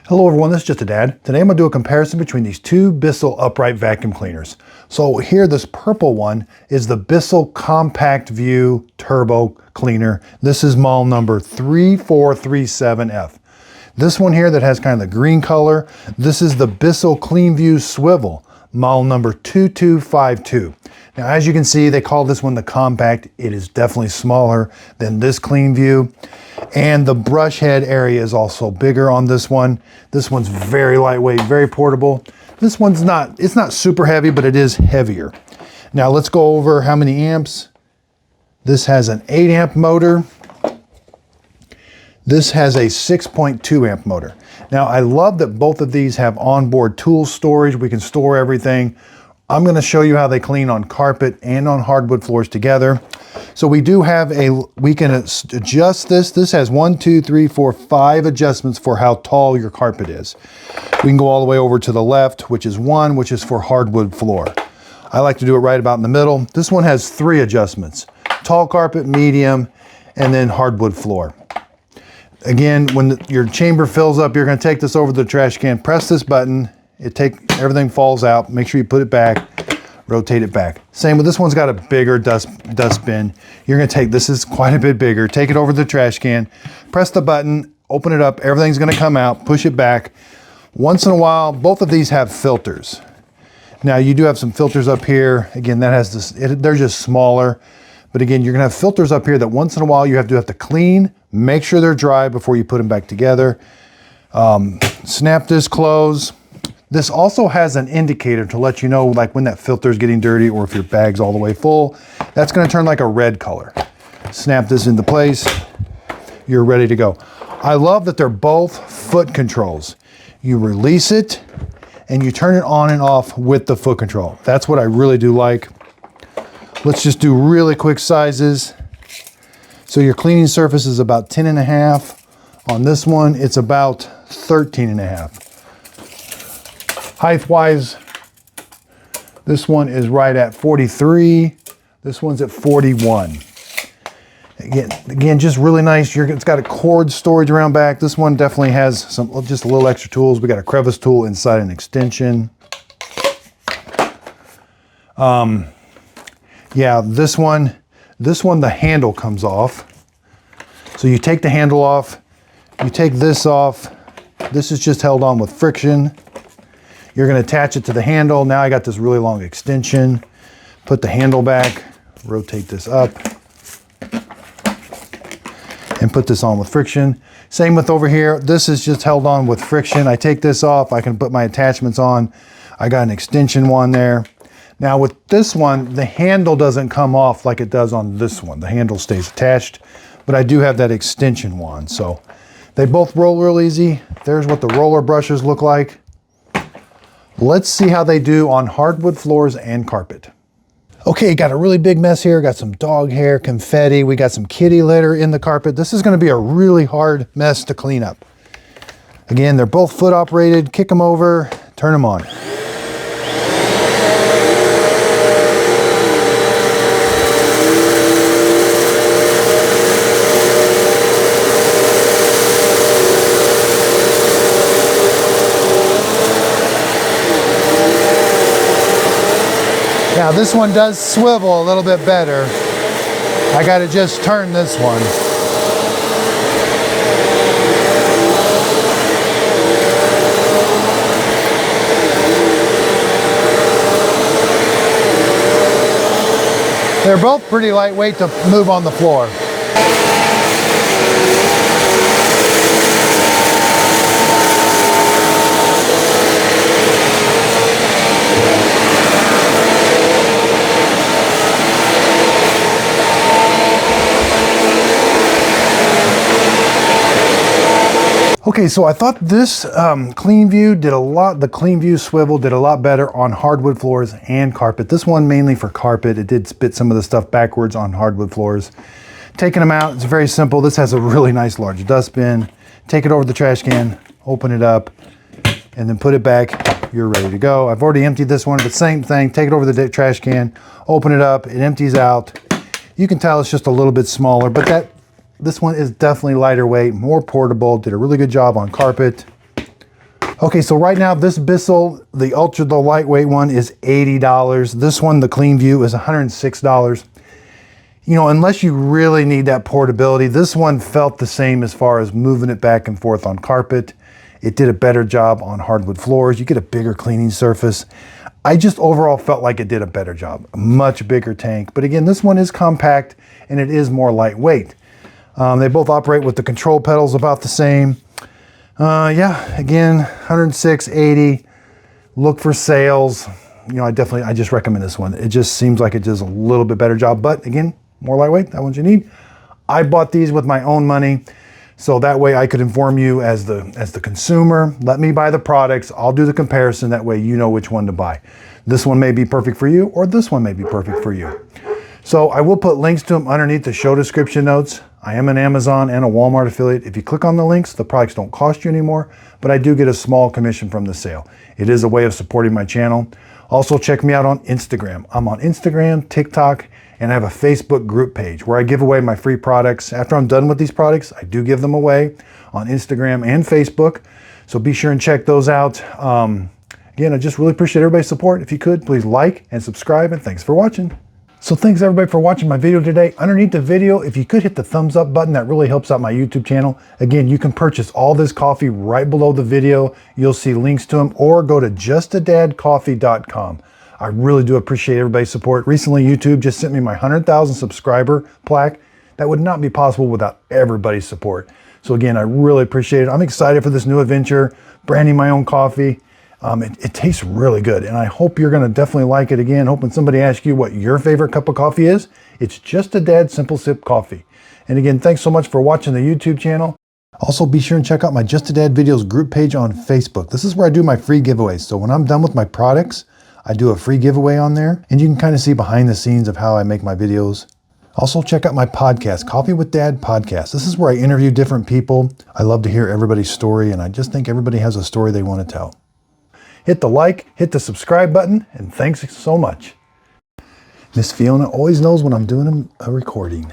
Hello everyone, this is Just a Dad. Today I'm going to do a comparison between these two Bissell upright vacuum cleaners. So here, this purple one is the Bissell Compact View Turbo Cleaner. This is model number 3437F. This one here that has kind of the green color, this is the Bissell CleanView Swivel, model number 2252. Now as you can see, they call this one the Compact. It is definitely smaller than this CleanView. And the brush head area is also bigger on this one. This one's very lightweight, very portable. This one's it's not super heavy, but it is heavier. Now let's go over how many amps. This has an 8 amp motor. This has a 6.2 amp motor. Now I love that both of these have onboard tool storage. We can store everything. I'm going to show you how they clean on carpet and on hardwood floors together. So we do have we can adjust this. This has 1, 2, 3, 4, 5 adjustments for how tall your carpet is. We can go all the way over to the left, which is 1, which is for hardwood floor. I like to do it right about in the middle. This one has 3 adjustments: tall carpet, medium, and then hardwood floor. Again, when your chamber fills up, you're going to take this over to the trash can, press this button, everything falls out. Make sure you put it back, rotate it back. Same with this one's got a bigger dustbin. You're going to this is quite a bit bigger, take it over to the trash can, press the button, open it up, everything's going to come out, push it back. Once in a while, both of these have filters. Now you do have some filters up here. Again, that has this, they're just smaller. But again, you're going to have filters up here that once in a while you have to clean, make sure they're dry before you put them back together. Snap this close. This also has an indicator to let you know like when that filter is getting dirty or if your bag's all the way full. That's going to turn like a red color. Snap this into place. You're ready to go. I love that they're both foot controls. You release it and you turn it on and off with the foot control. That's what I really do like. Let's just do really quick sizes. So your cleaning surface is about 10.5. On this one, it's about 13.5. Height-wise, this one is right at 43. This one's at 41. Again, just really nice. It's got a cord storage around back. This one definitely has just a little extra tools. We got a crevice tool inside an extension. Yeah, this one, the handle comes off. So you take the handle off, you take this off. This is just held on with friction. You're going to attach it to the handle. Now I got this really long extension. Put the handle back, rotate this up, and put this on with friction. Same with over here. This is just held on with friction. I take this off, I can put my attachments on. I got an extension one there. Now with this one, the handle doesn't come off like it does on this one. The handle stays attached, but I do have that extension one. So they both roll real easy. There's what the roller brushes look like. Let's see how they do on hardwood floors and carpet. Okay, got a really big mess here. Got some dog hair, confetti. We got some kitty litter in the carpet. This is going to be a really hard mess to clean up. Again, they're both foot operated. Kick them over, turn them on. Now this one does swivel a little bit better. I got to just turn this one. They're both pretty lightweight to move on the floor. Okay, so I thought this CleanView did a lot, the CleanView Swivel did a lot better on hardwood floors and carpet. This one mainly for carpet. It did spit some of the stuff backwards on hardwood floors. Taking them out, it's very simple. This has a really nice large dustbin. Take it over to the trash can, open it up, and then put it back. You're ready to go. I've already emptied this one, but same thing. Take it over to the trash can, open it up, it empties out. You can tell it's just a little bit smaller, but this one is definitely lighter weight, more portable, did a really good job on carpet. Okay, so right now this Bissell, the ultra, the lightweight one is $80. This one, the CleanView, is $106. You know, unless you really need that portability, this one felt the same as far as moving it back and forth on carpet. It did a better job on hardwood floors. You get a bigger cleaning surface. I just overall felt like it did a better job, a much bigger tank. But again, this one is compact and it is more lightweight. They both operate with the control pedals about the same. Yeah, again, 106, 80. Look for sales. You know, I just recommend this one. It just seems like it does a little bit better job, but again, more lightweight, that one's you need. I bought these with my own money, so that way I could inform you as the consumer. Let me buy the products. I'll do the comparison. That way you know which one to buy. This one may be perfect for you, or this one may be perfect for you. So I will put links to them underneath the show description notes. I am an Amazon and a Walmart affiliate. If you click on the links, the products don't cost you anymore, but I do get a small commission from the sale. It is a way of supporting my channel. Also check me out on Instagram. I'm on Instagram, TikTok, and I have a Facebook group page where I give away my free products. After I'm done with these products, I do give them away on Instagram and Facebook. So be sure and check those out. Again, I just really appreciate everybody's support. If you could, please like and subscribe, and thanks for watching. So thanks everybody for watching my video today. Underneath the video, if you could hit the thumbs up button, that really helps out my YouTube channel. Again, you can purchase all this coffee right below the video. You'll see links to them, or go to justadadcoffee.com. I really do appreciate everybody's support. Recently, YouTube just sent me my 100,000 subscriber plaque. That would not be possible without everybody's support. So again, I really appreciate it. I'm excited for this new adventure, branding my own coffee. It tastes really good, and I hope you're gonna definitely like it. Again, hoping somebody asks you what your favorite cup of coffee is. It's Just a Dad Simple Sip Coffee. And again, thanks so much for watching the YouTube channel. Also, be sure and check out my Just a Dad Videos group page on Facebook. This is where I do my free giveaways. So when I'm done with my products, I do a free giveaway on there, and you can kind of see behind the scenes of how I make my videos. Also, check out my podcast, Coffee with Dad Podcast. This is where I interview different people. I love to hear everybody's story, and I just think everybody has a story they want to tell. Hit the like, hit the subscribe button, and thanks so much. Miss Fiona always knows when I'm doing a recording.